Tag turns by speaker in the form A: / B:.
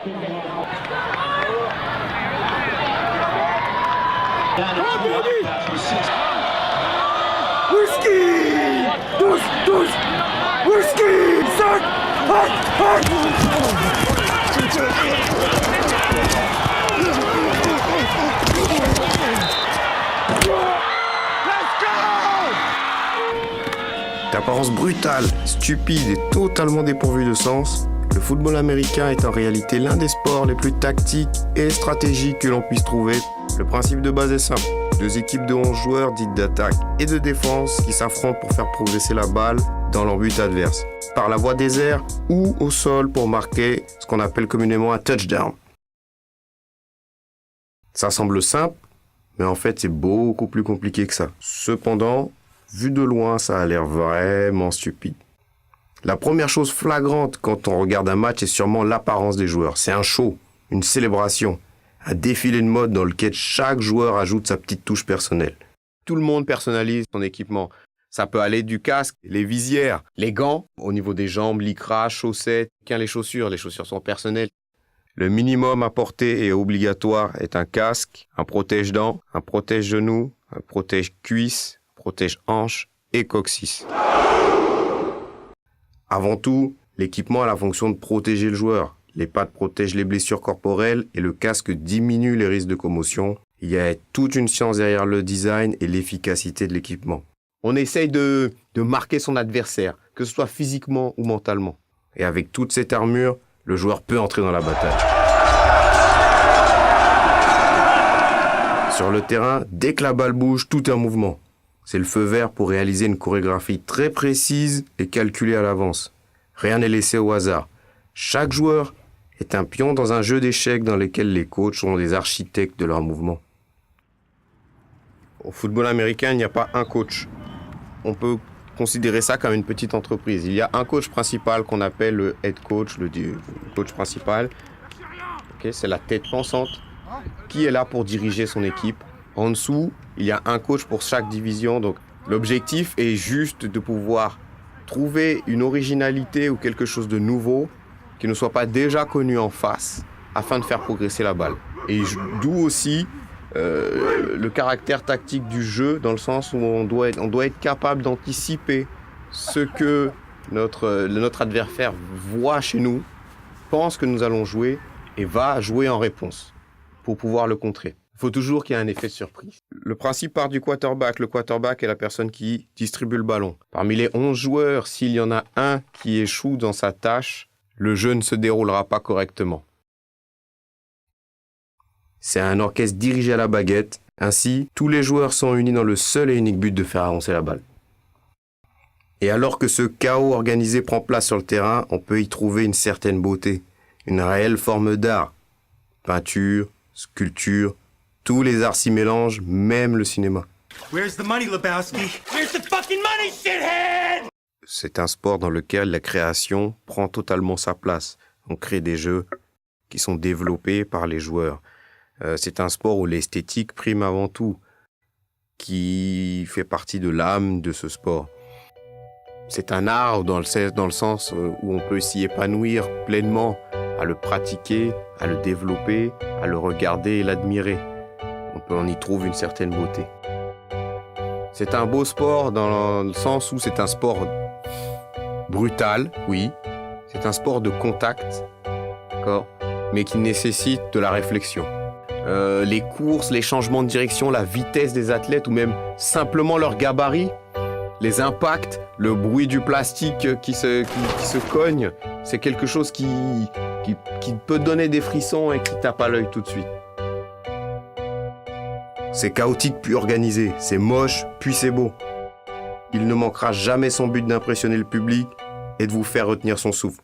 A: Whisky! Tous! Whisky! Sac!
B: D'apparence brutale, stupide et totalement dépourvue de sens, le football américain est en réalité l'un des sports les plus tactiques et stratégiques que l'on puisse trouver. Le principe de base est simple. 2 équipes de 11 joueurs dites d'attaque et de défense qui s'affrontent pour faire progresser la balle dans leur but adverse, par la voie des airs ou au sol pour marquer ce qu'on appelle communément un touchdown. Ça semble simple, mais en fait c'est beaucoup plus compliqué que ça. Cependant, vu de loin, ça a l'air vraiment stupide. La première chose flagrante quand on regarde un match est sûrement l'apparence des joueurs. C'est un show, une célébration, un défilé de mode dans lequel chaque joueur ajoute sa petite touche personnelle. Tout le monde personnalise son équipement. Ça peut aller du casque, les visières, les gants, au niveau des jambes, lycra, chaussettes, les chaussures sont personnelles. Le minimum à porter et obligatoire est un casque, un protège-dents, un protège-genoux, un protège-cuisse, protège-hanche et coccyx. Avant tout, l'équipement a la fonction de protéger le joueur. Les pattes protègent les blessures corporelles et le casque diminue les risques de commotion. Il y a toute une science derrière le design et l'efficacité de l'équipement. On essaye de marquer son adversaire, que ce soit physiquement ou mentalement. Et avec toute cette armure, le joueur peut entrer dans la bataille. Sur le terrain, dès que la balle bouge, tout est en mouvement. C'est le feu vert pour réaliser une chorégraphie très précise et calculée à l'avance. Rien n'est laissé au hasard. Chaque joueur est un pion dans un jeu d'échecs dans lequel les coachs sont des architectes de leurs mouvements. Au football américain, il n'y a pas un coach. On peut considérer ça comme une petite entreprise. Il y a un coach principal qu'on appelle le head coach, le coach principal. Okay, c'est la tête pensante qui est là pour diriger son équipe. En dessous, il y a un coach pour chaque division. Donc, l'objectif est juste de pouvoir trouver une originalité ou quelque chose de nouveau qui ne soit pas déjà connu en face afin de faire progresser la balle. Et d'où aussi le caractère tactique du jeu, dans le sens où on doit être capable d'anticiper ce que notre adversaire voit chez nous, pense que nous allons jouer et va jouer en réponse pour pouvoir le contrer. Il faut toujours qu'il y ait un effet de surprise. Le principe part du quarterback. Le quarterback est la personne qui distribue le ballon. Parmi les 11 joueurs, s'il y en a un qui échoue dans sa tâche, le jeu ne se déroulera pas correctement. C'est un orchestre dirigé à la baguette. Ainsi, tous les joueurs sont unis dans le seul et unique but de faire avancer la balle. Et alors que ce chaos organisé prend place sur le terrain, on peut y trouver une certaine beauté, une réelle forme d'art. Peinture, sculpture, tous les arts s'y mélangent, même le cinéma.
A: Where's the money, Lebowski? Where's the fucking money, shithead?
B: C'est un sport dans lequel la création prend totalement sa place. On crée des jeux qui sont développés par les joueurs. C'est un sport où l'esthétique prime avant tout, qui fait partie de l'âme de ce sport. C'est un art dans le sens où on peut s'y épanouir pleinement, à le pratiquer, à le développer, à le regarder et l'admirer. On y trouve une certaine beauté. C'est un beau sport dans le sens où c'est un sport brutal, oui. C'est un sport de contact, d'accord, mais qui nécessite de la réflexion. Les courses, les changements de direction, la vitesse des athlètes ou même simplement leur gabarit, les impacts, le bruit du plastique qui se cogne, c'est quelque chose qui peut donner des frissons et qui tape à l'œil tout de suite. C'est chaotique puis organisé, c'est moche puis c'est beau. Il ne manquera jamais son but d'impressionner le public et de vous faire retenir son souffle.